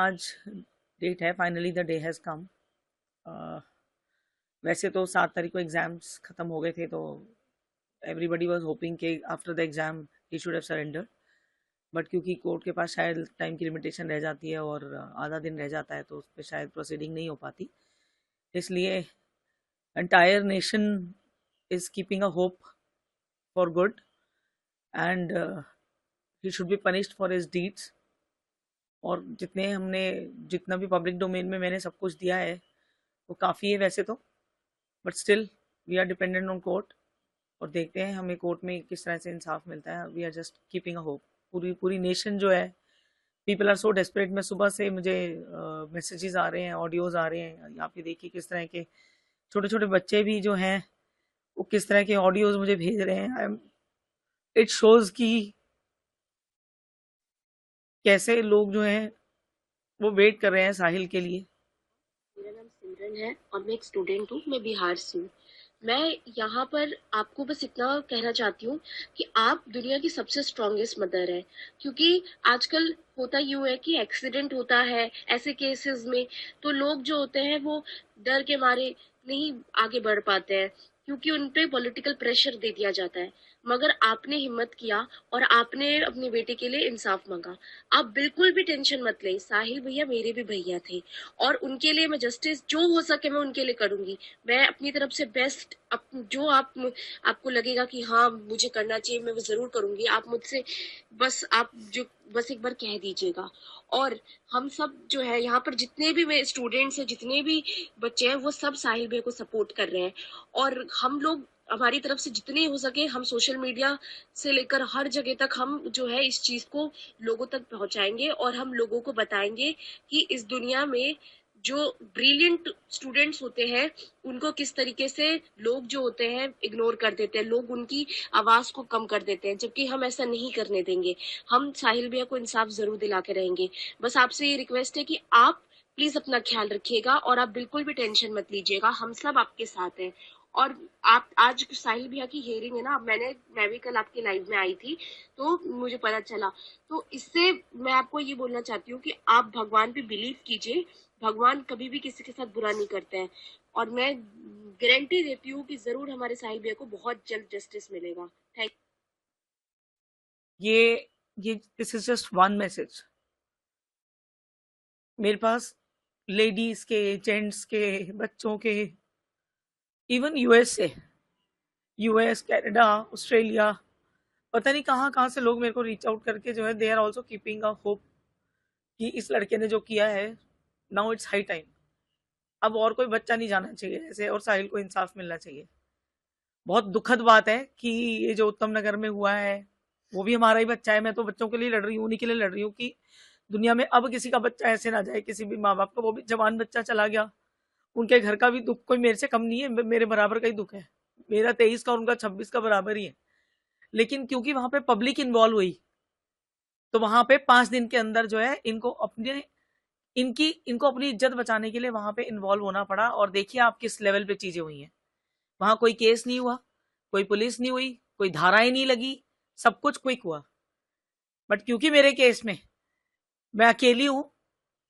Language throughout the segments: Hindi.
आज डेट है, finally the day has come. वैसे तो 7 तारीख को एग्ज़ाम्स ख़त्म हो गए थे, तो एवरीबडी वाज होपिंग कि after the exam he should have surrender, but क्योंकि कोर्ट के पास शायद टाइम की लिमिटेशन रह जाती है और आधा दिन रह जाता है, तो उस पर शायद प्रोसीडिंग नहीं हो पाती। इसलिए entire nation is keeping a hope for good, and he should be punished for his deeds. और जितना भी पब्लिक डोमेन में मैंने सब कुछ दिया है वो काफ़ी है वैसे तो, but still we are dependent on court, और देखते हैं हमें कोर्ट में किस तरह से इंसाफ मिलता है। We are just keeping a hope. पूरी पूरी नेशन जो है, पीपल आर सो डेस्परेट। मैं सुबह से मुझे मैसेजेस आ रहे हैं, ऑडियोज आ रहे हैं, आप ये देखिए किस तरह के छोटे छोटे बच्चे भी जो हैं वो किस तरह के ऑडियोज मुझे भेज रहे हैं। इट शोज कि कैसे लोग जो हैं वो वेट कर रहे हैं साहिल के लिए। मेरा नाम सिमरन है और मैं एक स्टूडेंट हूँ। मैं बिहार से हूँ। मैं यहाँ पर आपको बस इतना कहना चाहती हूँ कि आप दुनिया की सबसे स्ट्रॉन्गेस्ट मदर है, क्योंकि आजकल होता यूँ है कि एक्सीडेंट होता है ऐसे केसेस में, तो लोग जो होते हैं वो डर के मारे नहीं आगे बढ़ पाते हैं, क्योंकि उन पे पॉलिटिकल प्रेशर दे दिया जाता है। मगर आपने हिम्मत किया और आपने अपने बेटे के लिए इंसाफ मांगा। आप बिल्कुल भी टेंशन मत लें। साहिल भैया मेरे भी भैया थे और उनके लिए मैं जस्टिस जो हो सके मैं उनके लिए करूंगी। मैं अपनी तरफ से बेस्ट जो आपको लगेगा कि हाँ मुझे करना चाहिए, मैं वो जरूर करूंगी। आप मुझसे बस एक बार कह दीजिएगा। और हम सब जो है यहाँ पर जितने भी मेरे स्टूडेंट्स हैं, जितने भी बच्चे हैं, वो सब साहिल भैया को सपोर्ट कर रहे हैं। और हम लोग हमारी तरफ से जितने हो सके हम सोशल मीडिया से लेकर हर जगह तक हम जो है इस चीज को लोगों तक पहुंचाएंगे और हम लोगों को बताएंगे कि इस दुनिया में जो ब्रिलियंट स्टूडेंट्स होते हैं उनको किस तरीके से लोग जो होते हैं इग्नोर कर देते हैं, लोग उनकी आवाज को कम कर देते हैं, जबकि हम ऐसा नहीं करने देंगे। हम साहिल भैया को इंसाफ जरूर दिला के रहेंगे। बस आपसे ये रिक्वेस्ट है कि आप प्लीज अपना ख्याल रखिएगा और आप बिल्कुल भी टेंशन मत लीजिएगा, हम सब आपके साथ हैं। और आप आज साहिल भैया की हियरिंग है ना, मैं भी कल आपकी लाइव में आई थी तो मुझे पता चला। तो इससे मैं आपको ये बोलना चाहती हूँ कि आप भगवान पे बिलीव कीजिए। भगवान कभी भी किसी के साथ बुरा नहीं करते हैं और मैं गारंटी देती हूँ कि जरूर हमारे साहिल भैया को बहुत जल्द जस्टिस मिलेगा। थैंक ये ये this is just one message. मेरे पास लेडीज के, जेंट्स के, बच्चों के, इवन यूएस से, यूएस, कनाडा, ऑस्ट्रेलिया, पता नहीं कहाँ कहाँ से लोग मेरे को रीच आउट करके जो है they are also keeping a hope कि इस लड़के ने जो किया है, नाउ इट्स हाई टाइम। अब और कोई बच्चा नहीं जाना चाहिए ऐसे, और साहिल को इंसाफ मिलना चाहिए। बहुत दुखद बात है कि ये जो उत्तम नगर में हुआ है वो भी हमारा ही बच्चा है। मैं तो बच्चों के लिए लड़ रही हूँ, उन्हीं के लिए लड़ रही हूँ कि दुनिया में अब किसी का बच्चा ऐसे ना जाए, किसी भी माँ बाप का। वो भी जवान बच्चा चला गया, उनके घर का भी दुख कोई मेरे से कम नहीं है, मेरे बराबर का ही दुख है। मेरा 23 का और उनका 26 का बराबर ही है। लेकिन क्योंकि वहां पे पब्लिक इन्वॉल्व हुई, तो वहां पे 5 दिन के अंदर जो है इनको अपनी इज्जत बचाने के लिए वहां पे इन्वॉल्व होना पड़ा। और देखिए आप किस लेवल पे चीजें हुई हैं। वहां कोई केस नहीं हुआ, कोई पुलिस नहीं हुई, कोई धाराएं नहीं लगी, सब कुछ क्विक हुआ। बट क्योंकि मेरे केस में मैं अकेली हूं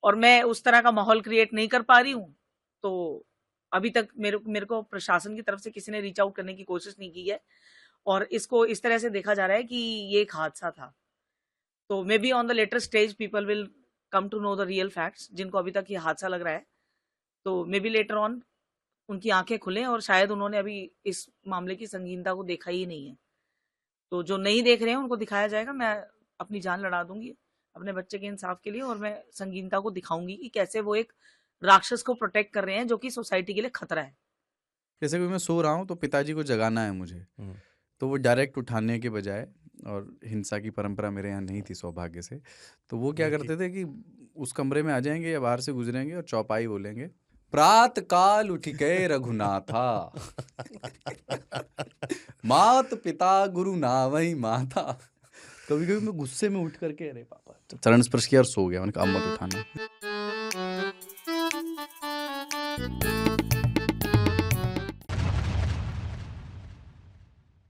और मैं उस तरह का माहौल क्रिएट नहीं कर पा रही हूं, तो अभी तक मेरे को प्रशासन की तरफ से किसी ने रीच आउट करने की कोशिश नहीं की है। और इसको इस तरह से देखा जा रहा है कि ये एक हादसा था। तो maybe on the later stage people will come to know the real facts. जिनको अभी तक ये हादसा लग रहा है, तो मे बी लेटर ऑन उनकी आंखें खुलें, और शायद उन्होंने अभी इस मामले की संगीनता को देखा ही नहीं है। तो जो नहीं देख रहे हैं उनको दिखाया जाएगा। मैं अपनी जान लड़ा दूंगी अपने बच्चे के इंसाफ के लिए, और मैं संगीनता को दिखाऊंगी कि कैसे वो एक राक्षस को प्रोटेक्ट कर रहे हैं जो कि सोसाइटी के लिए खतरा है। जैसे कि मैं सो रहा हूँ तो पिताजी को जगाना है मुझे, तो वो डायरेक्ट उठाने के बजाय, और हिंसा की परंपरा मेरे यहाँ नहीं थी सौभाग्य से, तो वो क्या करते थे कि उस कमरे में आ जाएंगे या बाहर से गुजरेंगे और चौपाई बोलेंगे, प्रात काल उठिके रघुनाथा मात पिता गुरु नावई माता। कभी कभी मैं गुस्से में उठ करके अरे पापा चरण स्पर्श किया और सो गया। मैंने कहा अब मत उठाना।